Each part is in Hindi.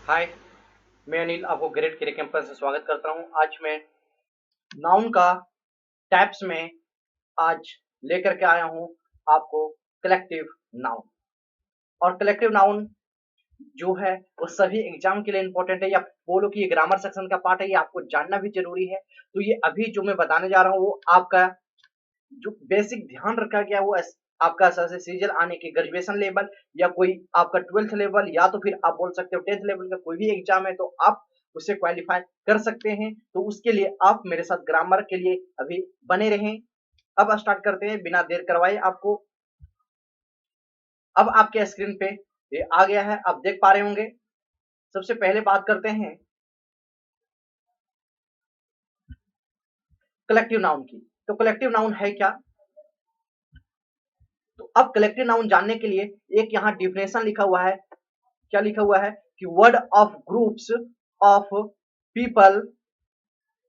हाय, मैं अनिल आपको ग्रेड केरे कैंपस से स्वागत करता हूं। आज मैं नाउन का टाइप्स में आज लेकर के आया हूं आपको कलेक्टिव नाउन। और कलेक्टिव नाउन जो है वो सभी एग्जाम के लिए इंपॉर्टेंट है, या बोलो कि ये ग्रामर सेक्शन का पार्ट है, ये आपको जानना भी जरूरी है। तो ये अभी जो मैं बताने जा रहा हूँ वो आपका जो बेसिक ध्यान रखा गया वो आपका सबसे सीजल आने के ग्रेजुएशन लेवल या कोई आपका 12th लेवल या तो फिर आप बोल सकते हो 10th लेवल का कोई भी एग्जाम है तो आप उससे क्वालिफाई कर सकते हैं। तो उसके लिए आप मेरे साथ ग्रामर के लिए अभी बने रहें। अब स्टार्ट करते हैं बिना देर करवाए। आपको अब आपके स्क्रीन पे ये आ गया है, आप देख पा रहे होंगे। सबसे पहले बात करते हैं कलेक्टिव नाउन की। तो कलेक्टिव नाउन है क्या? तो अब कलेक्टिव नाउन जानने के लिए एक यहाँ डिफिनेशन लिखा हुआ है। क्या लिखा हुआ है कि word of groups of people,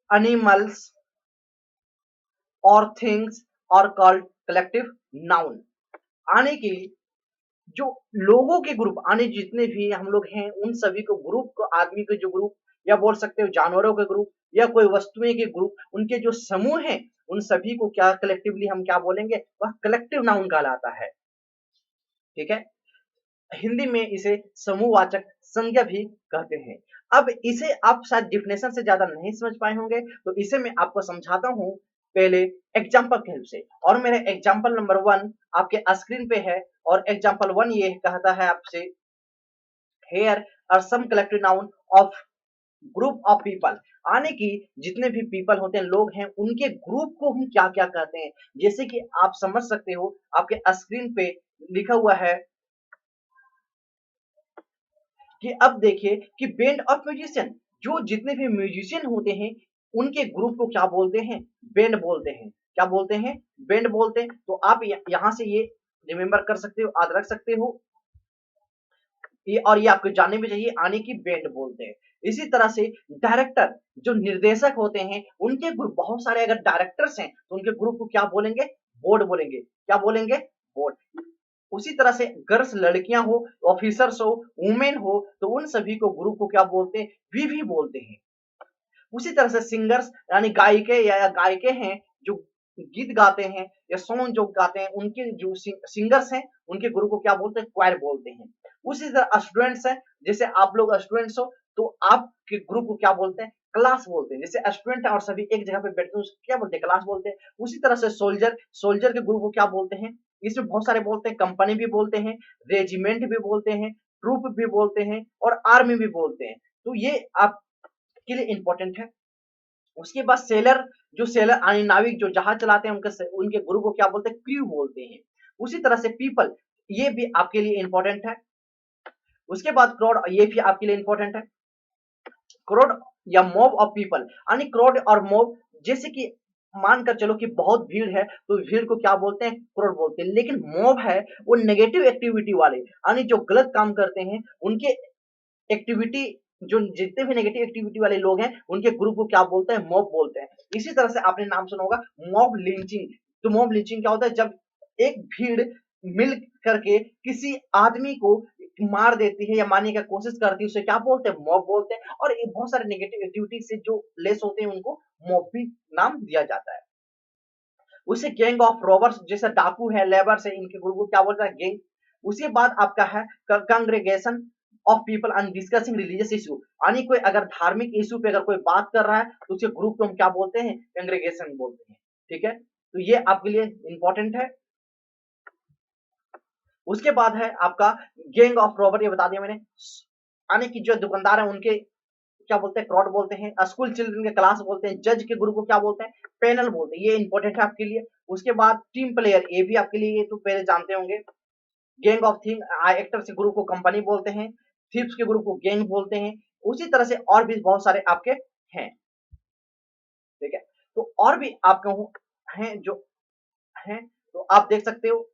animals और things are called collective noun. आने की जो लोगों के ग्रुप, आने जितने भी हम लोग हैं उन सभी को ग्रुप को, आदमी के जो ग्रुप या बोल सकते हो जानवरों के ग्रुप या कोई वस्तुएं के ग्रुप, उनके जो समूह हैं उन सभी को क्या कलेक्टिवली हम क्या बोलेंगे, वह कलेक्टिव नाउन कहलाता है। ठीक है, हिंदी में इसे समूहवाचक संज्ञा भी कहते हैं। अब इसे आप शायद डिफिनेशन से ज्यादा नहीं समझ पाए होंगे, तो इसे मैं आपको समझाता हूं पहले एग्जाम्पल के हेल्प से। और मेरे एग्जाम्पल नंबर 1 आपके स्क्रीन पे है। और एग्जाम्पल 1 ये कहता है आपसे, here are some collective noun of group of people. आने की जितने भी पीपल होते हैं, लोग हैं, उनके ग्रुप को हम क्या क्या कहते हैं। जैसे कि आप समझ सकते हो, आपके स्क्रीन पे लिखा हुआ है कि अब देखिए कि बैंड ऑफ म्यूजिशियन, जो जितने भी म्यूजिशियन होते हैं उनके ग्रुप को क्या बोलते हैं, बैंड बोलते हैं। क्या बोलते हैं? बैंड बोलते हैं। तो आप यहां से ये रिमेंबर कर सकते हो, याद रख सकते हो ये, और ये आपको जानने भी चाहिए, आने की बैंड बोलते हैं। इसी तरह से डायरेक्टर, जो निर्देशक होते हैं उनके ग्रुप बहुत सारे, अगर डायरेक्टर्स हैं तो उनके ग्रुप को क्या बोलेंगे, बोर्ड बोलेंगे। क्या बोलेंगे? बोर्ड। उसी तरह से गर्ल्स, लड़कियां हो, ऑफिसर्स हो, वुमेन हो, तो उन सभी को ग्रुप को क्या बोलते हैं, वीवी बोलते हैं। उसी तरह से सिंगर्स यानी गायिके या गायिके हैं जो गीत गाते हैं या सॉन्ग जो गाते हैं, उनके जो सिंगर्स हैं उनके ग्रुप को क्या बोलते हैं, क्वायर बोलते हैं। उसी तरह स्टूडेंट्स हैं, जैसे आप लोग स्टूडेंट्स हो तो आपके ग्रुप को क्या बोलते हैं, क्लास बोलते हैं। जैसे स्टूडेंट है और सभी एक जगह पे बैठते हैं उसको क्या बोलते हैं, क्लास बोलते हैं। उसी तरह से सोल्जर, सोल्जर के ग्रुप को क्या बोलते हैं, इसमें बहुत सारे बोलते हैं, कंपनी भी बोलते हैं, रेजिमेंट भी बोलते हैं, ट्रूप भी बोलते हैं और आर्मी भी बोलते हैं। तो ये आपके लिए इंपॉर्टेंट है। उसके बाद सेलर, जो सेलर यानी नाविक जो जहाज चलाते हैं उनके उनके गुरु को क्या बोलते हैं, क्रू बोलते हैं। उसी तरह से पीपल, ये भी आपके लिए इंपॉर्टेंट है। उसके बाद क्राउड, ये भी आपके लिए इंपॉर्टेंट है। क्राउड या मॉब ऑफ पीपल, यानी क्राउड और मॉब, जैसे कि मानकर चलो कि बहुत भीड़ है तो भीड़ को क्या बोलते हैं, क्राउड बोलते हैं। लेकिन मॉब है वो नेगेटिव एक्टिविटी वाले, यानी जो गलत काम करते हैं उनके एक्टिविटी, जो जितने भी नेगेटिव एक्टिविटी वाले लोग हैं उनके ग्रुप को क्या बोलते हैं, मॉब बोलते हैं। इसी तरह से आपने नाम सुना होगा मॉब लिंचिंग। तो मॉब लिंचिंग क्या होता है, जब एक भीड़ मिल करके किसी आदमी को मार देती है या मारने की कोशिश करती है, उसे क्या बोलते हैं, मॉब बोलते हैं। और ये बहुत सारे नेगेटिव एक्टिविटी से जो लेस होते हैं उनको मॉब भी नाम दिया जाता है। उसे गैंग ऑफ रॉबर्स, जैसे डाकू है, लेबर्स है, इनके ग्रुप को क्या बोलता है, गैंग। उसके बाद आपका है congregation of people and discussing religious issue, यानी कोई अगर धार्मिक इशू पे अगर कोई बात कर रहा है तो उसके ग्रुप को हम क्या बोलते हैं, कांग्रेगेशन बोलते हैं। ठीक है, तो ये आपके लिए इंपॉर्टेंट है। उसके बाद है आपका गैंग ऑफ रॉबर, ये बता दिया मैंने। यानी कि जो दुकानदार है उनके क्या बोलते हैं, क्राउड बोलते हैं। स्कूल चिल्ड्रन के क्लास बोलते हैं। जज के ग्रुप को क्या बोलते हैं, पैनल बोलते हैं। ये इंपॉर्टेंट है आपके लिए। उसके बाद टीम प्लेयर, ये भी आपके लिए, ये तो पहले जानते होंगे। गैंग ऑफ थिंग, एक्टर्स के ग्रुप को कंपनी बोलते हैं। थीप्स के ग्रुप को गैंग बोलते हैं। उसी तरह से और भी बहुत सारे आपके हैं। ठीक है, तो और भी आपके हैं जो हैं, तो आप देख सकते हो।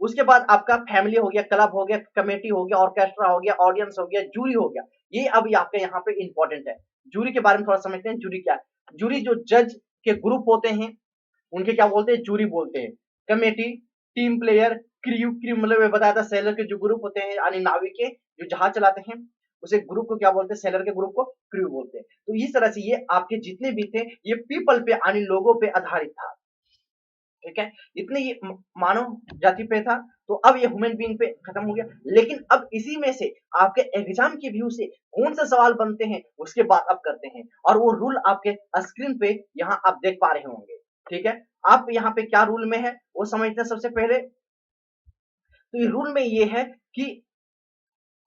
उसके बाद आपका फैमिली हो गया, क्लब हो गया, कमेटी हो गया, ऑर्केस्ट्रा हो गया, ऑडियंस हो गया, जूरी हो गया। ये अब आपके यहाँ पे इंपॉर्टेंट है। जूरी के बारे में थोड़ा समझते हैं, जूरी क्या है। जूरी जो जज के ग्रुप होते हैं उनके क्या बोलते हैं, जूरी बोलते हैं। Committee, team player, crew, crew मतलब बताया था सेलर के जो ग्रुप होते हैं यानी नाविक के जो जहाज चलाते हैं। उसे ग्रुप को क्या बोलते हैं, सेलर के ग्रुप को क्रू बोलते हैं। तो इस तरह से ये आपके जितने भी थे ये पीपल पे यानी लोगों पे आधारित था, ठीक है। इतने ये मानव जाति पे था। तो अब ये ह्यूमन बीइंग पे खत्म हो गया। लेकिन अब इसी में से आपके एग्जाम के व्यू से कौन से सवाल बनते हैं उसके बाद अब करते हैं, और वो रूल आपके स्क्रीन पे यहाँ आप देख पा रहे होंगे, ठीक है। आप यहाँ पे क्या रूल में है वो समझते हैं सबसे पहले। तो ये रूल में ये है कि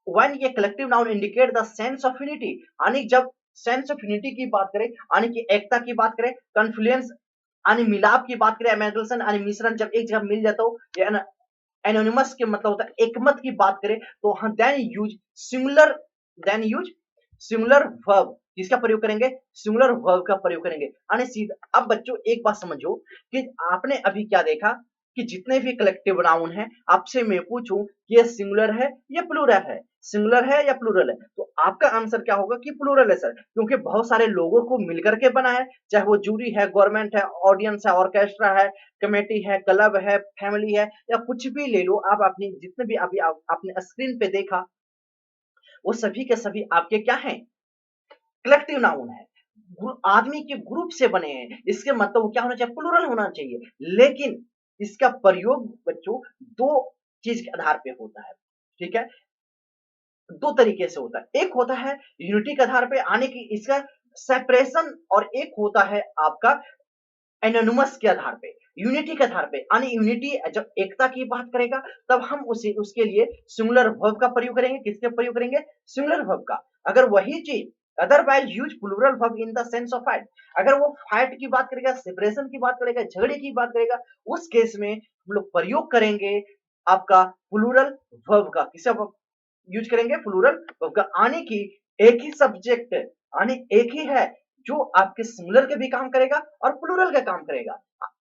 व्हेन ये collective noun indicate the sense of unity, यानी जब सेंस ऑफ यूनिटी की बात करें, यानी कि एकता की बात करें, कॉन्फ्लुएंस यानी मिलाप की बात करें, एमेल्गेशन यानी मिश्रण जब एक जगह मिल जाता हो, या एनोनिमस के मतलब होता है एकमत की बात करें, तो हाँ then use singular, then use singular verb, किसका प्रयोग करेंगे, सिंगुलर वर्ब का प्रयोग करेंगे। यानी सीधा अब बच्चों एक बात समझो कि आपने अभी क्या देखा कि जितने भी कलेक्टिव नाउन है आपसे मैं पूछूं कि ये सिंगुलर है या प्लूरल है, सिंगुलर है या प्लूरल है, तो आपका आंसर क्या होगा कि प्लूरल है सर, क्योंकि बहुत सारे लोगों को मिलकर के बना है, चाहे वो जूरी है, गवर्नमेंट है, ऑडियंस है, ऑर्केस्ट्रा है, कमेटी है, क्लब है, फैमिली है, या कुछ भी ले लो आप, अपनी जितने भी अभी आपने स्क्रीन पे देखा वो सभी के सभी आपके क्या हैं, कलेक्टिव नाउन है, आदमी के ग्रुप से बने हैं, इसके मतलब क्या होना चाहिए, प्लूरल होना चाहिए। लेकिन इसका प्रयोग बच्चों दो चीज के आधार पे होता है, ठीक है, दो तरीके से होता है। एक होता है यूनिटी के आधार पे आने की इसका सेपरेशन, और एक होता है आपका एनोनिमस के आधार पे, यूनिटी के आधार पे, यानी यूनिटी जब एकता की बात करेगा तब हम उसे उसके लिए सिंगुलर वर्ब का प्रयोग करेंगे, किसके प्रयोग करेंगे, सिंगुलर वर्ब का। अगर वही चीज otherwise use plural verb in the sense of fight, अगर वो फाइट की बात करेगा, सेपरेशन की बात करेगा, झगड़े की बात करेगा, उस केस में हम लोग प्रयोग करेंगे आपका प्लूरल वर्ब का, किसे यूज करेंगे, प्लूरल वर्ब का। आने की एक ही सब्जेक्ट, आने एक ही है जो आपके सिंगुलर के भी काम करेगा और प्लूरल का काम करेगा।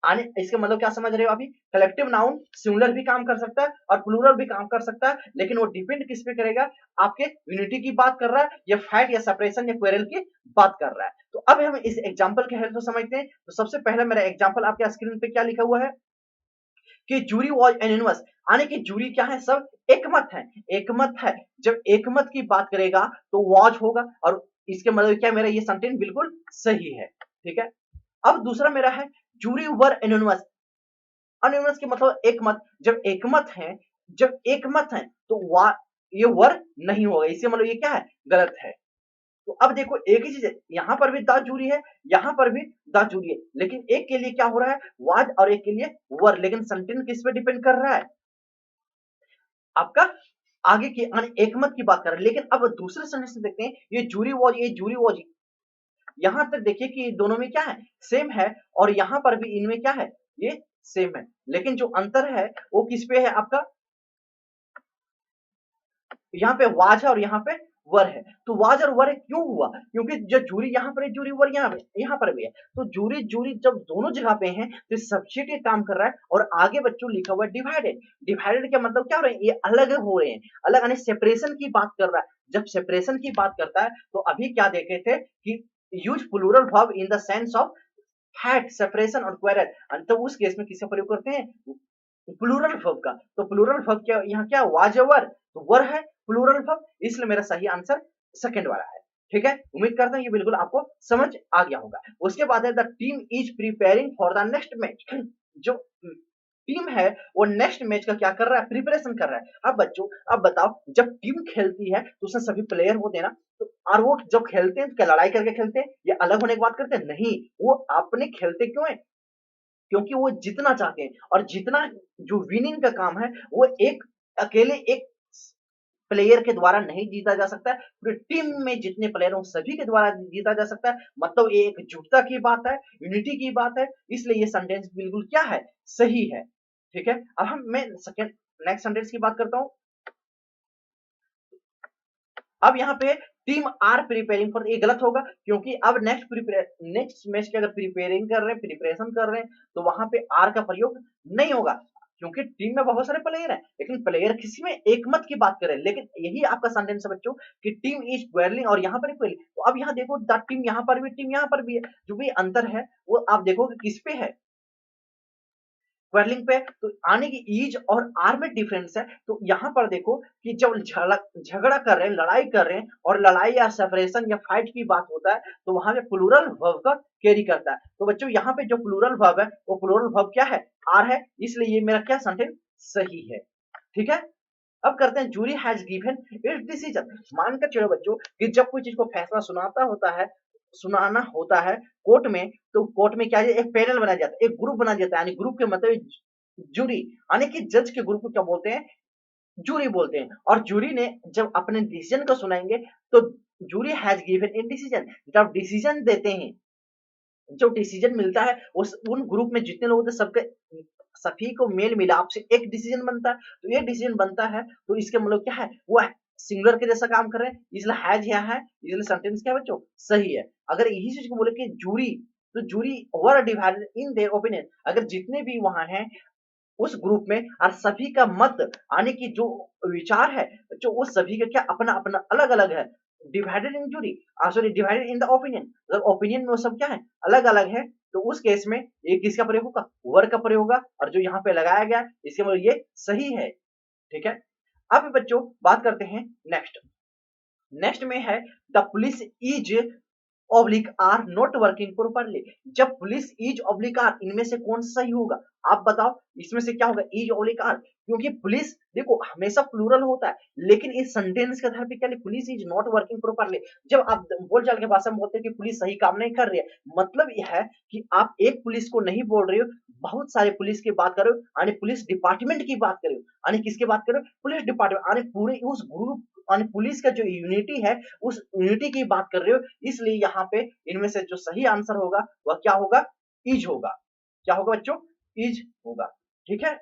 आने इसका मतलब क्या समझ रहे हो अभी, कलेक्टिव नाउन सिंगुलर भी काम कर सकता है और प्लूरल भी काम कर सकता है, लेकिन वो डिपेंड किस पे करेगा, आपके यूनिटी की बात कर रहा है या फाइट या सेपरेशन या क्वेरल की बात कर रहा है। तो अब हम इस एग्जांपल के हेल्प से समझते हैं। तो सबसे पहले मेरा एग्जांपल आपके स्क्रीन पे क्या लिखा हुआ है कि जूरी वॉज एनिमस, यानी कि जूरी क्या है, सब एकमत है, एकमत है। जब एकमत की बात करेगा तो वॉज होगा, और इसके मतलब क्या, मेरा ये सेंटेंस बिल्कुल सही है, ठीक है। अब दूसरा मेरा है जूरी वर एनोनिमस, एनोनिमस के मतलब एकमत, जब एकमत है, जब एकमत है तो वा ये वर नहीं होगा, इससे मतलब ये क्या है, गलत है। तो अब देखो एक ही चीज है, यहाँ पर भी द जूरी है, यहाँ पर भी द जूरी है, लेकिन एक के लिए क्या हो रहा है, वाज, और एक के लिए वर, लेकिन सेंटेंस किस पे डिपेंड कर रहा है, आपका आगे की यानी एकमत की बात कर रहे हैं। लेकिन अब दूसरे सेंटेंस में देखते हैं, ये जूरी वॉज, ये जूरी वॉज, यहां तक देखिए कि दोनों में क्या है, सेम है, और यहां पर भी इनमें क्या है, ये सेम है, लेकिन जो अंतर है वो किस पे है आपका, यहाँ पे वाज है और यहाँ पे वर है। तो वाज और वर क्यों हुआ, क्योंकि जो जूरी यहाँ पर है, जूरी वर यहाँ पर भी है, तो जूरी जूरी जब दोनों जगह पे हैं तो सब्सिट्यूट काम कर रहा है। और आगे बच्चों लिखा हुआ है डिवाइडेड, डिवाइडेड का मतलब क्या हो रहा है, ये अलग हो रहे हैं, अलग यानी सेपरेशन की बात कर रहा है। जब सेपरेशन की बात करता है तो अभी क्या देखे थे कि use plural verb in the sense of had, separation और क्वेरल, तो उस केस में किसका प्रयोग करते हैं, प्लूरल वर्ब का। तो प्लूरल वर्ब क्या, यहाँ क्या वाज वर, तो वर है प्लूरल वर्ब, इसलिए मेरा सही आंसर सेकंड वाला है, ठीक है। उम्मीद करता हूँ ये बिल्कुल आपको समझ आ गया होगा। उसके बाद है the team is preparing for the next match, जो टीम है वो नेक्स्ट मैच का क्या कर रहा है, प्रिपरेशन कर रहा है। अब बच्चों अब बताओ, जब टीम खेलती है तो उसमें सभी प्लेयर होते हैं ना, तो और वो जब खेलते हैं तो क्या लड़ाई करके खेलते हैं या अलग होने की बात करते हैं, नहीं, वो अपने खेलते क्यों है, क्योंकि वो जीतना चाहते हैं, और जीतना जो विनिंग का काम है वो एक अकेले एक प्लेयर के द्वारा नहीं जीता जा सकता है, पूरी टीम में जितने प्लेयर हो सभी के द्वारा जीता जा सकता है। मतलब ये एक एकजुटता की बात है, यूनिटी की बात है, इसलिए ये सेंटेंस बिल्कुल क्या है, सही है, ठीक है। अब मैं सेकंड नेक्स्ट सेंटेंस की बात करता हूं। अब यहाँ पे टीम आर प्रिपेयरिंग फॉर, ये गलत होगा, क्योंकि अब नेक्स्ट मैच के अगर प्रिपेयरिंग कर रहे हैं, प्रिपरेशन कर रहे हैं, तो वहां पे आर का प्रयोग नहीं होगा, क्योंकि टीम में बहुत सारे प्लेयर हैं, लेकिन प्लेयर किसी में एकमत की बात करें। लेकिन यही आपका सेंटेंस है बच्चों कि टीम इज क्वेरलिंग, और यहाँ पर क्वेरलिंग, तो अब यहाँ देखो द टीम यहाँ पर भी, टीम यहाँ पर भी है, जो भी अंतर है वो आप देखोगे किस पे है, क्वेरलिंग पे तो आने की ईज और आर में डिफरेंस है। तो यहाँ पर देखो कि जब झगड़ा कर रहे हैं, लड़ाई कर रहे हैं और लड़ाई या सेपरेशन या फाइट की बात होता है तो वहां पे प्लूरल वर्ब का कैरी करता है। तो बच्चों यहाँ पे जो प्लूरल वर्ब है वो प्लूरल वर्ब क्या है, आर है, इसलिए ये मेरा क्या सेंटेंस सही है। ठीक है, अब करते हैं jury has given its decision. मानकर चलो बच्चों कि जब कोई चीज को फैसला सुनाना होता है कोर्ट में, तो कोर्ट में क्या है, एक पैनल बनाया जाता है, एक ग्रुप बनाया जाता है, यानी ग्रुप के मतलब जूरी, यानी कि जज के ग्रुप को क्या बोलते हैं, जूरी बोलते हैं। और जूरी ने जब अपने डिसीजन को सुनाएंगे तो jury has given in decision, जब डिसीजन देते हैं, जो डिसीजन मिलता है उस उन ग्रुप में जितने लोग थे सबके सभी को मेल मिलाप से एक डिसीजन बनता है। तो ये डिसीजन बनता है तो इसके मतलब क्या है, वो सिंगुलर के जैसा काम कर रहे हैं, इसलिए हैज यहाँ है, इसलिए सेंटेंस क्या है बच्चों, सही है। अगर यही चीज को बोले कि जूरी, तो jury were divided in their opinion, अगर जितने भी वहां हैं उस ग्रुप में और सभी का मत आने की जो विचार है, जो वो सभी का क्या अपना अपना अलग अलग है, divided in jury, sorry divided in the opinion, मतलब ओपिनियन में वो सब क्या है, अलग अलग है। तो उस केस में ये किसका प्रयोग होगा, वर का प्रयोग होगा, और जो यहाँ पे लगाया गया इसके मतलब ये सही है। ठीक है, अब बच्चों बात करते हैं नेक्स्ट। नेक्स्ट में है the police is oblique are not working properly. जब पुलिस इज ऑब्लिक आर, इनमें से कौन सा सही होगा, आप बताओ इसमें से क्या होगा, इज ऑब्लिक आर, क्योंकि पुलिस देखो हमेशा प्लूरल होता है, लेकिन इस सेंटेंस के आधार पे क्या, police is not working properly. जब आप बोलचाल के भाषा में बोलते हैं कि पुलिस सही काम नहीं कर रही है, मतलब यह है कि आप एक पुलिस को नहीं बोल रहे हो, बहुत सारे पुलिस की बात कर रहे हो, यानी पुलिस डिपार्टमेंट की बात कर रहे हो, यानी किसकी बात कर रहे हो, पुलिस डिपार्टमेंट, यानी पूरे उस ग्रुप, यानी पुलिस का जो यूनिटी है उस यूनिटी की बात कर रहे हो। इसलिए यहाँ पे इनमें से जो सही आंसर होगा वह क्या होगा, इज होगा। क्या होगा बच्चों, इज होगा। ठीक है,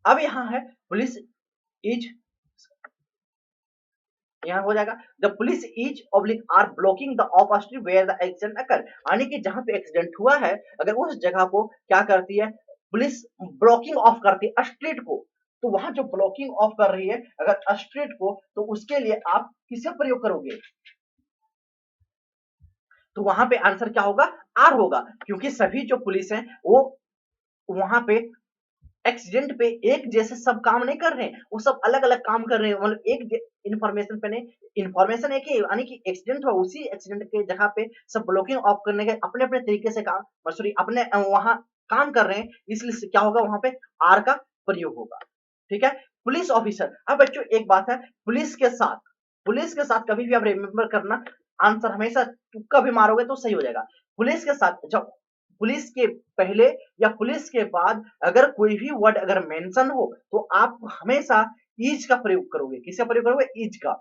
अब यहाँ है पुलिस इज, यहाँ हो जाएगा the police is oblique are blocking the off street where the accident occur, यानी कि जहां पे एक्सीडेंट हुआ है अगर उस जगह को क्या करती है, पुलिस ब्लॉकिंग ऑफ करती है स्ट्रीट को। तो वहां जो ब्लॉकिंग ऑफ कर रही है अगर स्ट्रीट को, तो उसके लिए आप किसे प्रयोग करोगे, तो वहां पे आंसर क्या होगा, आर होगा, क्योंकि सभी जो पुलिस है वो वहां पे एक्सीडेंट पे एक जैसे सब काम नहीं कर रहे हैं, वो सब अलग अलग काम कर रहे हैं, मतलब एक इंफॉर्मेशन पे नहीं, इंफॉर्मेशन एक ही, यानी कि एक्सीडेंट हुआ उसी एक्सीडेंट के जगह पे सब ब्लॉकिंग ऑफ करने के अपने अपने तरीके से काम, सॉरी अपने वहां काम कर रहे हैं, इसलिए क्या होगा वहां पे आर का प्रयोग होगा। ठीक है, पुलिस ऑफिसर। अब बच्चों एक बात है, पुलिस के साथ कभी भी आप रिमेंबर करना, आंसर हमेशा तुक्का भी मारोगे तो सही हो जाएगा। पुलिस के साथ जब पुलिस के पहले या पुलिस के बाद अगर कोई भी वर्ड अगर मेंशन हो तो आप हमेशा इज का प्रयोग करोगे, किसका प्रयोग करोगे, इज का।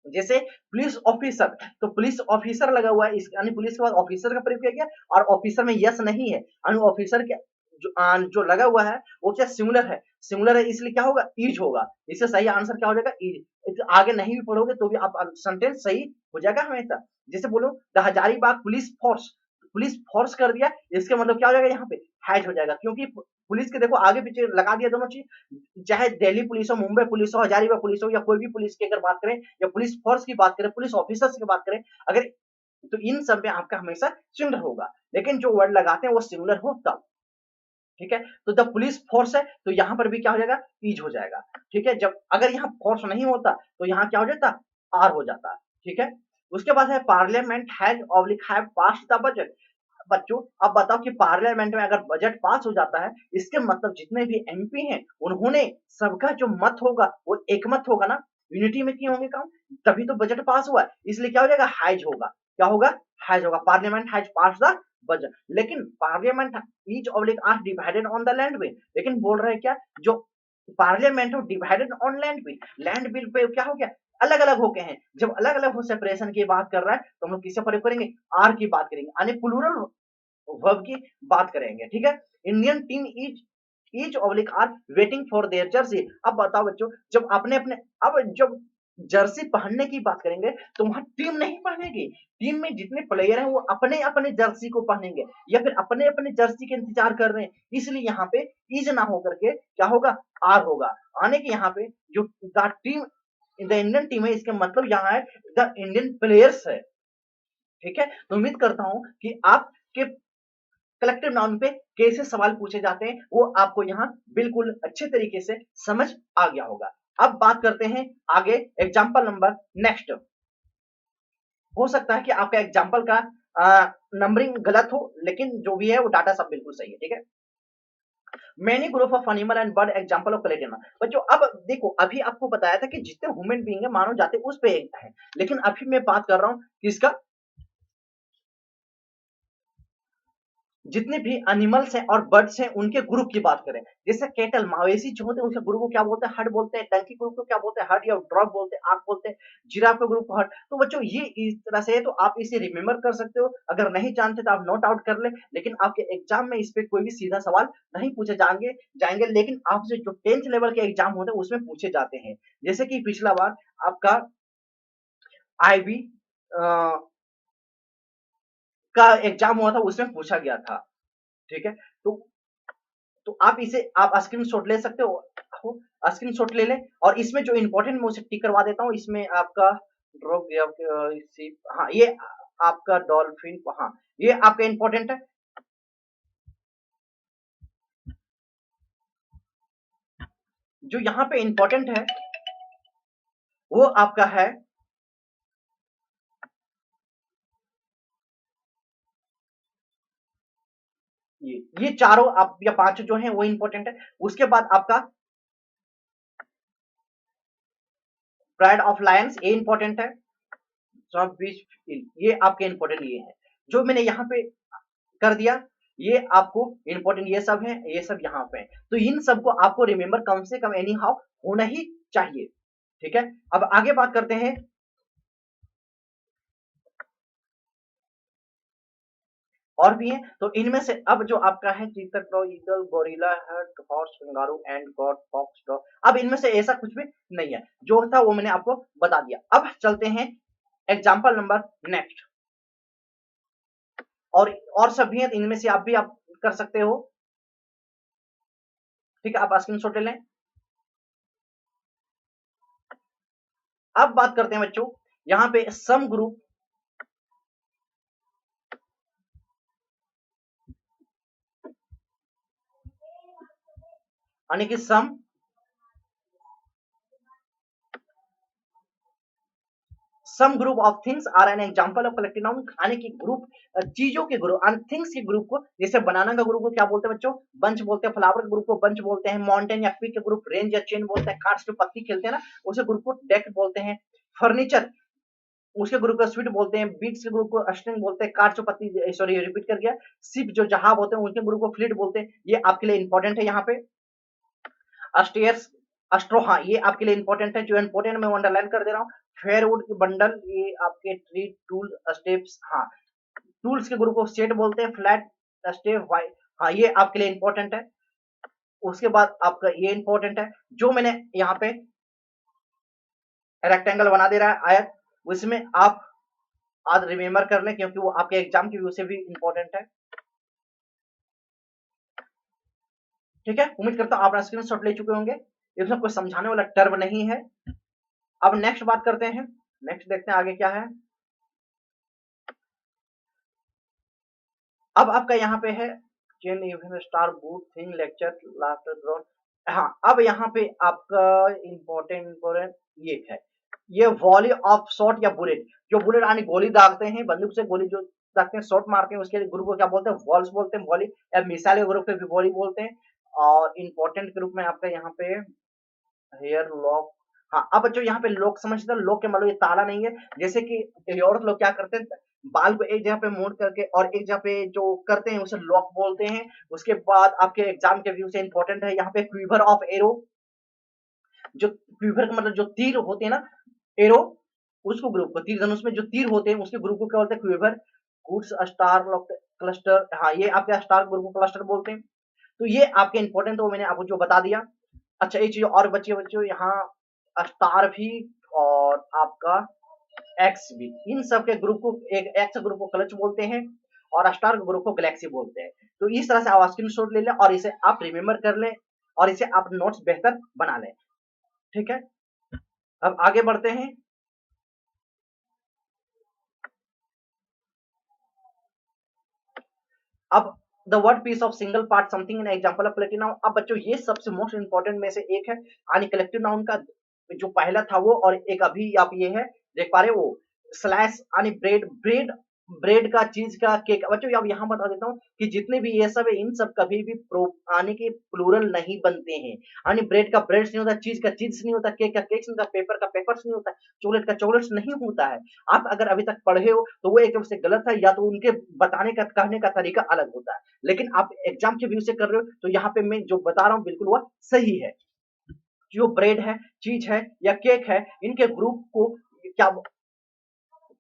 जैसे पुलिस ऑफिसर, तो पुलिस ऑफिसर लगा हुआ है, यानी पुलिस के बाद ऑफिसर का प्रयोग किया गया, और ऑफिसर में यस नहीं है, यानी ऑफिसर के जो लगा हुआ है वो क्या सिंगुलर है, सिंगुलर है, इसलिए क्या होगा, इज होगा। इससे सही आंसर क्या हो जाएगा, इज। आगे नहीं भी पढ़ोगे तो भी आप सेंटेंस सही हो जाएगा हमेशा। जैसे बोलो the Hazaribagh police force, police force कर दिया, इसके मतलब क्या हो जाएगा, यहाँ पे हैज हो जाएगा, क्योंकि पुलिस के देखो आगे पीछे लगा दिया दोनों चीज, चाहे दिल्ली पुलिस हो, मुंबई पुलिस हो, हजारीबाग पुलिस हो, या कोई भी पुलिस की अगर बात करें या पुलिस फोर्स की बात करें, पुलिस ऑफिसर्स की बात करें, अगर तो इन सब में आपका हमेशा सिंगुलर होगा, लेकिन जो वर्ड लगाते हैं वो सिंगुलर हो तब। ठीक है, तो जब पुलिस फोर्स है तो यहाँ पर भी क्या हो जाएगा, इज हो जाएगा। ठीक है, जब अगर यहाँ फोर्स नहीं होता तो यहाँ क्या हो जाता, आर हो जाता। ठीक है, उसके बाद है parliament has oblique have passed the budget. बच्चों अब बताओ कि पार्लियामेंट में अगर बजट पास हो जाता है, इसके मतलब जितने भी एमपी हैं उन्होंने सबका जो मत होगा वो एक मत होगा ना, यूनिटी में किए होंगे काम, तभी तो बजट पास हुआ है, इसलिए क्या हो जाएगा, हाइज होगा। क्या होगा, हाइज होगा, parliament has pass the budget. लेकिन parliament is oblique are divided on the land bill, लेकिन बोल रहे हैं क्या, जो पार्लियामेंट हो divided on land bill, land bill पे क्या हो गया, अलग अलग हो गए हैं। जब अलग अलग हो सेपरेशन की बात कर रहा है तो हम लोग किससे प्रयोग करेंगे, आर की बात करेंगे, यानी प्लूरल वर्ब की बात करेंगे। ठीक है, Indian team is oblique are waiting for their jersey. अब बताओ बच्चों, जब अपने अपने, अब जब जर्सी पहनने की बात करेंगे तो वहां टीम नहीं पहनेगी, टीम में जितने प्लेयर हैं वो अपने अपने जर्सी को पहनेंगे या फिर अपने अपने जर्सी के इंतजार कर रहे हैं, इसलिए यहाँ पे इज ना होकर के क्या होगा, आर होगा, आने के यहाँ पे जो the team the Indian team है, इसका मतलब यहाँ है द इंडियन प्लेयर्स है। ठीक है, तो उम्मीद करता हूं कि आपके कलेक्टिव नाउन पे कैसे सवाल पूछे जाते हैं वो आपको यहाँ बिल्कुल अच्छे तरीके से समझ आ गया होगा। अब बात करते हैं आगे एग्जाम्पल नंबर नेक्स्ट। हो सकता है कि आपका एग्जाम्पल का नंबरिंग गलत हो, लेकिन जो भी है वो डाटा सब बिल्कुल सही है। ठीक है, many group of animal and bird example of collective noun. बच्चों अब देखो, अभी आपको बताया था कि जितने ह्यूमन बीइंग है मानव जाति उस पे एक है, लेकिन अभी मैं बात कर रहा हूं किसका, जितने भी एनिमल्स हैं और बर्ड्स हैं उनके ग्रुप की बात करें। जैसे कैटल मवेशी जो होते हैं उसके ग्रुप को क्या बोलते हैं, हर्ड बोलते हैं। टंकी ग्रुप को क्या बोलते हैं, हर्ड या ड्रॉप बोलते हैं, आग बोलते हैं। जिराफ के ग्रुप को हर्ड। तो बच्चों ये इस तरह से है, तो आप इसे रिमेंबर कर सकते हो। अगर नहीं जानते तो आप नोट आउट कर ले, लेकिन आपके एग्जाम में इस पे कोई भी सीधा सवाल नहीं पूछे जाएंगे, लेकिन आपसे जो 10th लेवल के एग्जाम होते हैं उसमें पूछे जाते हैं। जैसे कि पिछला बार आपका आईबी का एग्जाम हुआ था, उसमें पूछा गया था। ठीक है, तो आप इसे आप स्क्रीनशॉट ले सकते हो, स्क्रीनशॉट ले लें। और इसमें जो इंपॉर्टेंट मैं उसे टिक करवा देता हूँ। इसमें आपका ड्रॉप, हाँ ये आपका डॉल्फिन, हाँ ये आपका इंपॉर्टेंट है। जो यहाँ पे इंपॉर्टेंट है वो आपका है ये चारों आप या पांचों जो हैं वो इंपॉर्टेंट है। उसके बाद आपका प्राइड ऑफ लायंस, ये इंपॉर्टेंट है। ये आपके इंपॉर्टेंट ये है जो मैंने यहाँ पे कर दिया। ये आपको इंपॉर्टेंट ये सब है, ये सब यहाँ पे है। तो इन सबको आपको रिमेंबर कम से कम एनी हाउ होना ही चाहिए। ठीक है, अब आगे बात करते हैं। और भी है, तो इनमें से अब जो आपका है cheetah, crow, eagle, gorilla, hart, horse, kangaroo and god, fox, dog. अब इनमें से ऐसा कुछ भी नहीं है, जो था वो मैंने आपको बता दिया। अब चलते हैं एग्जाम्पल नंबर नेक्स्ट। और और सब भी है, इनमें से आप भी आप कर सकते हो। ठीक है, आप स्क्रीनशॉट ले लें। अब बात करते हैं बच्चों यहाँ पे सम ग्रुप, यानी कि some group of things are an example of collective noun. यानी कि ग्रुप, चीजों के ग्रुप, थिंग्स के ग्रुप को, जैसे बनाना का ग्रुप को क्या बोलते हैं बच्चों, बंच बोलते हैं। फ्लावर के ग्रुप को बंच बोलते हैं। माउंटेन या पीक के ग्रुप रेंज या चेन बोलते हैं। कार्ड्स जो पत्ती खेलते हैं ना, उसे ग्रुप को डेक बोलते हैं। फर्नीचर उसके ग्रुप को स्वीट बोलते हैं। बीट्स के ग्रुप को स्ट्रिंग बोलते हैं। कार्ड जो पत्ती, सॉरी रिपीट कर गया। शिप जो जहाज होते हैं उनके ग्रुप को फ्लीट बोलते हैं। ये आपके लिए इंपॉर्टेंट है। यहाँ पे अस्टेयर्स, अस्ट्रो, हाँ ये आपके लिए इंपॉर्टेंट है। जो इंपॉर्टेंट मैं अंडरलाइन कर दे रहा हूँ। फेयरवुड की बंडल, ये आपके ट्री टूल स्टेप्स, हाँ टूल्स के ग्रुप को सेट बोलते हैं। फ्लैट स्टेप, वाइट, हाँ ये आपके लिए इंपॉर्टेंट है। उसके बाद आपका ये इंपॉर्टेंट है जो मैंने यहाँ पे रेक्टेंगल बना दे रहा है, आयत, उसमें आप आज रिमेम्बर कर लें क्योंकि वो आपके एग्जाम की व्यू से भी इंपॉर्टेंट है। ठीक है, उम्मीद करता हूँ आप स्क्रीनशॉट ले चुके होंगे। इसमें कोई समझाने वाला टर्म नहीं है। अब नेक्स्ट बात करते हैं। नेक्स्ट देखते हैं आगे क्या है। अब आपका यहाँ पे है chain even star boot thing lecture laughter drone. हाँ, अब यहाँ पे आपका इंपॉर्टेंट ये है, ये वॉली ऑफ शॉट या बुलेट। जो बुलेट यानी गोली दागते हैं, बंदूक से गोली जो दागते हैं, शॉट मारते हैं, उसके ग्रुप को क्या बोलते हैं, वॉल्स बोलते हैं, वॉली। या मिसाइल के ग्रुप को भी वॉली बोलते हैं। और इंपॉर्टेंट के रूप में आपका यहाँ पे हेयर लॉक। हाँ, अब बच्चों यहाँ पे लॉक समझते हैं। लॉक के मतलब ये ताला नहीं है। जैसे कि औरत लोग क्या करते हैं, बाल को एक जगह पे मोड़ करके और एक जगह पे जो करते हैं उसे लॉक बोलते हैं। उसके बाद आपके एग्जाम के व्यू से इंपॉर्टेंट है यहाँ पे क्वीवर ऑफ एरो। जो क्वीवर का मतलब जो तीर होते हैं ना, एरो, उसको ग्रुप को, तीर धनुष में जो तीर होते हैं उसके ग्रुप को क्या बोलते हैं, क्वीवर। गुड्स, स्टार, क्लस्टर, हाँ ये आपके स्टार ग्रुप को क्लस्टर बोलते हैं। तो ये आपके इंपॉर्टेंट, वो मैंने आपको जो बता दिया। अच्छा एक चीज और बच्चे बच्चों यहाँ स्टार भी और आपका एक्स भी, इन सब के ग्रुप को, एक एक्स ग्रुप को क्लच बोलते हैं और स्टार ग्रुप को गैलेक्सी बोलते हैं। तो इस तरह से आप स्क्रीनशॉट ले लें और इसे आप रिमेम्बर कर लें और इसे आप नोट्स बेहतर बना लें। ठीक है, अब आगे बढ़ते हैं। अब the word piece of single part something in example of collective noun. अब बच्चों ये सबसे मोस्ट इंपॉर्टेंट में से एक है। यानी कलेक्टिव नाउन का जो पहला था वो, और एक अभी आप ये है देख पा रहे हो वो स्लैश यानी ब्रेड, ब्रेड ब्रेड का, चीज का, केक। बच्चों अब यहाँ बता देता हूँ कि जितने भी ये सब है इन सब कभी भी प्रो आने के प्लूरल नहीं बनते हैं। यानी ब्रेड का ब्रेड्स नहीं होता, चीज का चीज नहीं होता, केक का केक्स नहीं होता, पेपर का पेपर्स नहीं होता, चॉकलेट का चॉकलेट्स नहीं होता है। आप अगर अभी तक पढ़े हो तो वो एकदम से गलत है, या तो उनके बताने का कहने का तरीका अलग होता है। लेकिन आप एग्जाम के व्यू से कर रहे हो तो यहाँ पे मैं जो बता रहा हूँ बिल्कुल वह सही है। जो ब्रेड है, चीज है या केक है, इनके ग्रुप को क्या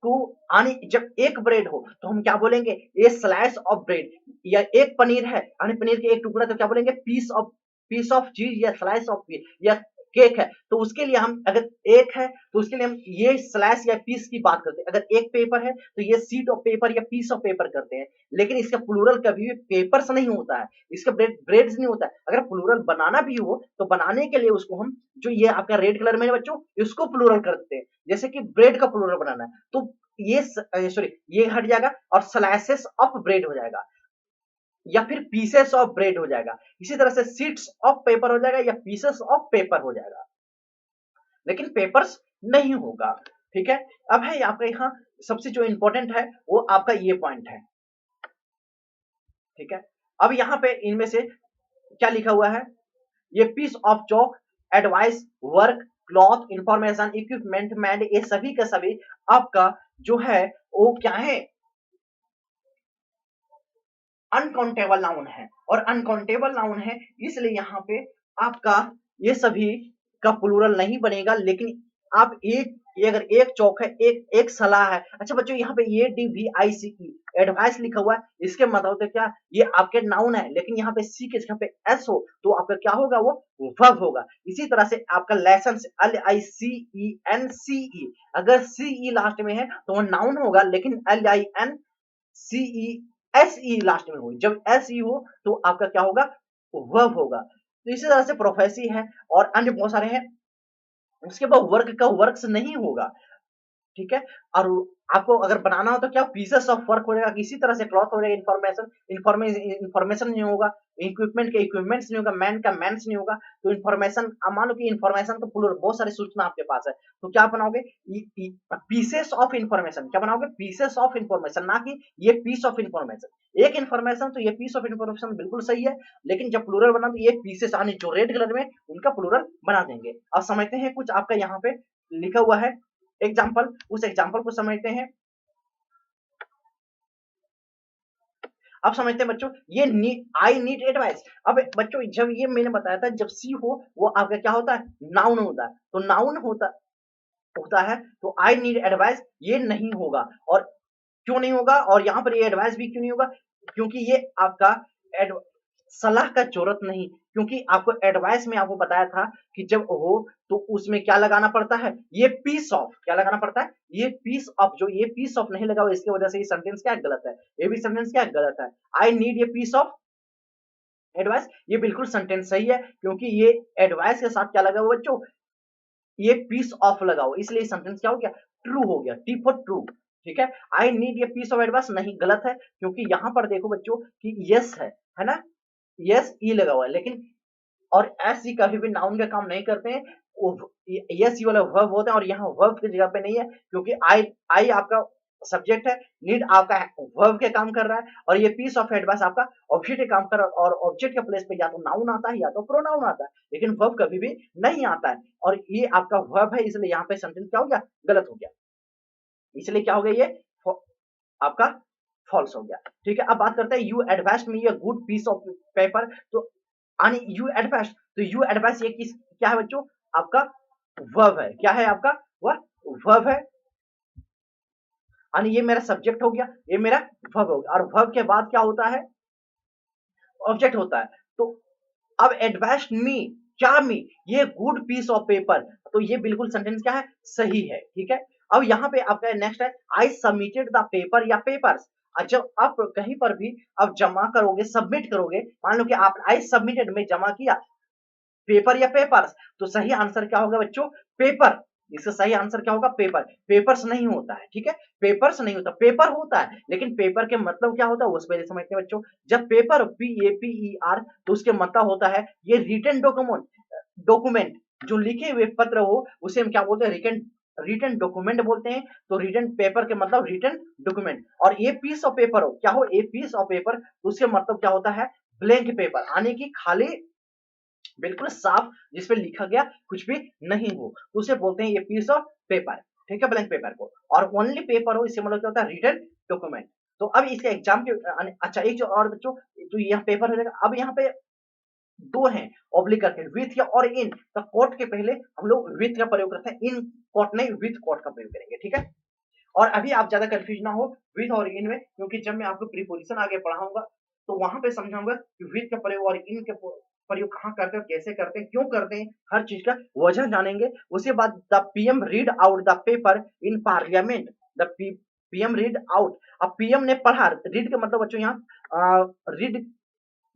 को यानी जब एक ब्रेड हो तो हम क्या बोलेंगे, ए स्लाइस ऑफ ब्रेड। या एक पनीर है यानी पनीर के एक टुकड़ा, तो क्या बोलेंगे, पीस ऑफ चीज या स्लाइस ऑफ, या केक है तो उसके लिए हम अगर एक है तो उसके लिए हम ये स्लाइस या पीस की बात करते हैं। अगर एक पेपर है तो ये सीट ऑफ पेपर या पीस ऑफ पेपर करते हैं। लेकिन इसका प्लूरल कभी भी पेपर्स नहीं होता है, इसका ब्रेड्स नहीं होता है। अगर प्लूरल बनाना भी हो तो बनाने के लिए उसको हम, जो ये आपका रेड कलर में है बच्चों, इसको प्लूरल करते हैं। जैसे कि ब्रेड का प्लूरल बनाना है तो ये सॉरी ये हट जाएगा और स्लाइसेस ऑफ ब्रेड हो जाएगा, या फिर पीसेस ऑफ ब्रेड हो जाएगा। इसी तरह से शीट्स ऑफ पेपर हो जाएगा या पीसेस ऑफ पेपर हो जाएगा, लेकिन पेपर्स नहीं होगा। ठीक है। अब है आपका यहाँ सबसे जो इंपॉर्टेंट है वो आपका ये पॉइंट है। ठीक है। अब यहाँ पे इनमें से क्या लिखा हुआ है, ये piece of chalk, advice, work, cloth, information, equipment, मैंड, ये सभी का सभी आपका जो है वो क्या है, अनकाउंटेबल नाउन है। और अनकाउंटेबल नाउन है इसलिए यहाँ पे आपका ये सभी का प्लूरल नहीं बनेगा। लेकिन आप एक, ये अगर एक चौक है, एक एक सलाह है। अच्छा बच्चों यहाँ पे ये DVICE एडवाइस लिखा हुआ है, इसके मतलब तो क्या, ये आपके नाउन है, लेकिन यहाँ पे सी के जगह पे एस हो तो आपका क्या होगा, वो वर्ब होगा। इसी तरह से आपका लेसन LICENCE, अगर CE लास्ट में है तो वो नाउन होगा, लेकिन LINCESE लास्ट में हो। जब SE हो तो आपका क्या होगा, वर्ब होगा। तो इसी तरह से प्रोफेसी है और अन्य बहुत सारे हैं। उसके बाद वर्क का वर्क्स नहीं होगा। ठीक है। और आपको अगर बनाना हो तो क्या पीसेस ऑफ वर्क हो जाएगा, किसी तरह से क्लॉथ हो जाएगा, इंफॉर्मेशन नहीं होगा, इक्विपमेंट के इक्विपमेंट्स नहीं होगा, मैन का मैंस नहीं होगा। तो इंफॉर्मेशन, मान लो कि इंफॉर्मेशन तो पूरा बहुत सारी सूचना आपके पास है, तो क्या बनाओगे, पीसेस ऑफ इंफॉर्मेशन। क्या बनाओगे, पीसेस ऑफ इंफॉर्मेशन, ना कि ये पीस ऑफ इंफॉर्मेशन। एक इंफॉर्मेशन तो ये पीस ऑफ इंफॉर्मेशन बिल्कुल सही है, लेकिन जब प्लूरल बना तो ये पीसेस आने जो रेड कलर में उनका प्लूरल बना देंगे। अब समझते हैं कुछ आपका यहाँ पे लिखा हुआ है एग्जाम्पल, उस एग्जाम्पल को समझते हैं। अब समझते हैं बच्चों, ये आई नीड एडवाइस। अब बच्चों जब ये मैंने बताया था, जब सी हो वो आपका क्या होता है, नाउन होता है। तो नाउन होता होता है तो आई नीड एडवाइस ये नहीं होगा। और क्यों नहीं होगा, और यहाँ पर ये एडवाइस भी क्यों नहीं होगा, क्योंकि ये आपका सलाह का जरूरत नहीं। क्योंकि आपको एडवाइस में आपको बताया था कि जब हो तो उसमें क्या लगाना पड़ता है, ये पीस ऑफ, क्या लगाना पड़ता है, ये पीस ऑफ। जो ये पीस ऑफ नहीं लगा हुआ इसकी वजह से ये सेंटेंस क्या गलत है, ये भी सेंटेंस क्या गलत है। आई नीड ये पीस ऑफ एडवाइस, ये बिल्कुल सेंटेंस सही है, क्योंकि ये एडवाइस के साथ क्या लगा हुआ बच्चों, ये पीस ऑफ लगा हुआ, इसलिए सेंटेंस क्या हो गया, ट्रू हो गया, टी फॉर ट्रू। ठीक है। आई नीड ये पीस ऑफ एडवाइस नहीं, गलत है, क्योंकि यहां पर देखो बच्चों कि यस है ना, यस ई लगा हुआ है, लेकिन और एस ई कभी भी नाउन का काम नहीं करते हैं। यस ई वाला वर्ब होता है और यहाँ वर्ब की जगह पे नहीं है, क्योंकि आई आई आपका सब्जेक्ट है, नीड आपका वर्ब के काम कर रहा है, और ये पीस ऑफ एडवाइस आपका ऑब्जेक्ट के काम कर रहा है। और ऑब्जेक्ट के प्लेस पे या तो नाउन आता है या तो प्रोनाउन आता है, लेकिन वर्ब कभी भी नहीं आता है। और ये आपका वर्ब है, इसलिए यहाँ पे सेंटेंस क्या हो गया, गलत हो गया। इसलिए क्या हो गया, ये आपका फॉल्स हो गया। ठीक है। अब बात करते हैं you advice me a good piece of paper. तो यानी यू एडवाइस, तो यू एडवाइस ये किस क्या है बच्चों, आपका वर्ब है। क्या है आपका, वह वर्ब है। यानी ये मेरा सब्जेक्ट हो गया, ये मेरा वर्ब हो गया, और वर्ब के बाद क्या होता है, ऑब्जेक्ट होता है। तो अब एडवाइस मी, क्या मी, ये गुड पीस ऑफ पेपर, तो ये बिल्कुल सेंटेंस क्या है, सही है। ठीक है। अब यहाँ पे आपका नेक्स्ट है आई सबमिटेड द पेपर या पेपर्स। जब आप कहीं पर भी आप जमा करोगे, सबमिट करोगे, मान लो कि आप आई सबमिटेड में जमा किया पेपर या पेपर्स, तो सही आंसर क्या होगा बच्चों, पेपर। इसका सही आंसर क्या होगा? पेपर। पेपर्स नहीं होता है, ठीक है, पेपर्स नहीं होता, पेपर होता है, लेकिन पेपर के मतलब क्या होता है उस पहले समझते हैं बच्चों। जब पेपर PAPER तो उसके मतलब होता है ये रिटन डॉक्यूमेंट, डॉक्यूमेंट जो लिखे हुए पत्र हो उसे हम क्या बोलते हैं? रिटन, रिटन डॉक्यूमेंट बोलते हैं। तो रिटन पेपर के मतलब रिटन डॉक्यूमेंट। और ये पीस ऑफ पेपर हो क्या हो? ए पीस ऑफ पेपर, तो उसके मतलब क्या होता है? ब्लैंक पेपर, यानी कि खाली, बिल्कुल साफ, जिसपे लिखा गया कुछ भी नहीं हो, तो उसे बोलते हैं ये पीस ऑफ पेपर, ठीक है, ब्लैंक पेपर को। और ओनली पेपर हो इससे मतलब क्या होता है? Written document. तो अब इसके एग्जाम के अच्छा एक जो और बच्चों, तो यह पेपर हो जाएगा। अब यहाँ पे दो हैं ऑब्लिक करके, विथ या और इन, तो कोट के पहले हम लोग विथ का प्रयोग करते हैं, इन कोट नहीं, विथ कोट का प्रयोग करेंगे, ठीक है। और अभी आप ज्यादा कंफ्यूज ना हो विथ और इन में, क्योंकि जब मैं आपको प्रीपोजिशन आगे पढ़ाऊंगा तो वहां पे समझाऊंगा कि विथ का प्रयोग और इन के प्रयोग कहाँ करते हैं, कैसे करते हैं, क्यों करते हैं, हर चीज का वजह जानेंगे। उसके बाद the PM read out the paper in parliament, the PM read out. अब पीएम ने पढ़ा, रीड का मतलब बच्चों यहाँ रीड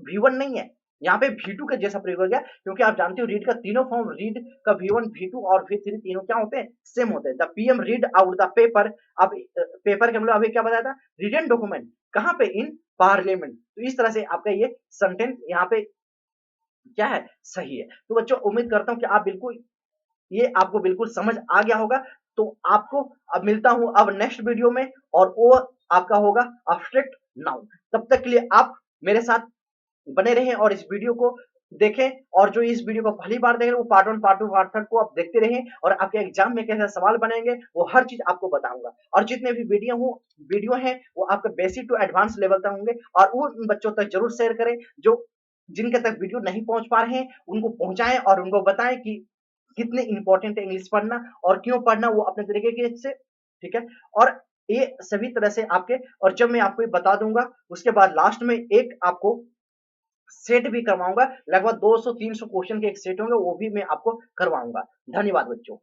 V1 नहीं है, यहाँ पे V2 के जैसा प्रयोग हो गया, क्योंकि आप जानते हो रीड का तीनों फॉर्म, रीड का V1 V2 और V3 तीनों क्या होते हैं? सेम होते हैं। The PM read out the paper. अब पेपर के मतलब अभी क्या बताया था? रिटन डॉक्यूमेंट, कहाँ पे? In parliament. तो इस तरह से आपका ये सेंटेंस यहाँ पे क्या है? सही है। तो बच्चों उम्मीद करता हूँ कि आप बिल्कुल, ये आपको बिल्कुल समझ आ गया होगा। तो आपको अब मिलता हूं अब नेक्स्ट वीडियो में, और वो आपका होगा अब्स्ट्रैक्ट नाउन। तब तक के लिए आप मेरे साथ बने रहें और इस वीडियो को देखें। और जो इस वीडियो को पहली बार देख रहे हैं वो पार्ट 1, पार्ट 2, पार्ट 3 को आप देखते रहें, और आपके एग्जाम में कैसे सवाल बनेंगे वो हर चीज आपको बताऊंगा। और जितने भी वीडियो हैं वो आपके बेसिक टू एडवांस लेवल तक होंगे, और उन बच्चों तक जरूर शेयर करें जो जिनके तक वीडियो नहीं पहुंच पा रहे हैं, उनको पहुंचाएं और उनको बताएं कि कितने इंपॉर्टेंट है इंग्लिश पढ़ना, और क्यों पढ़ना वो अपने तरीके से, ठीक है। और ये सभी तरह से आपके, और जब मैं आपको ये बता दूंगा उसके बाद लास्ट में एक आपको सेट भी करवाऊंगा, लगभग 200-300 क्वेश्चन के एक सेट होंगे, वो भी मैं आपको करवाऊंगा। धन्यवाद बच्चों।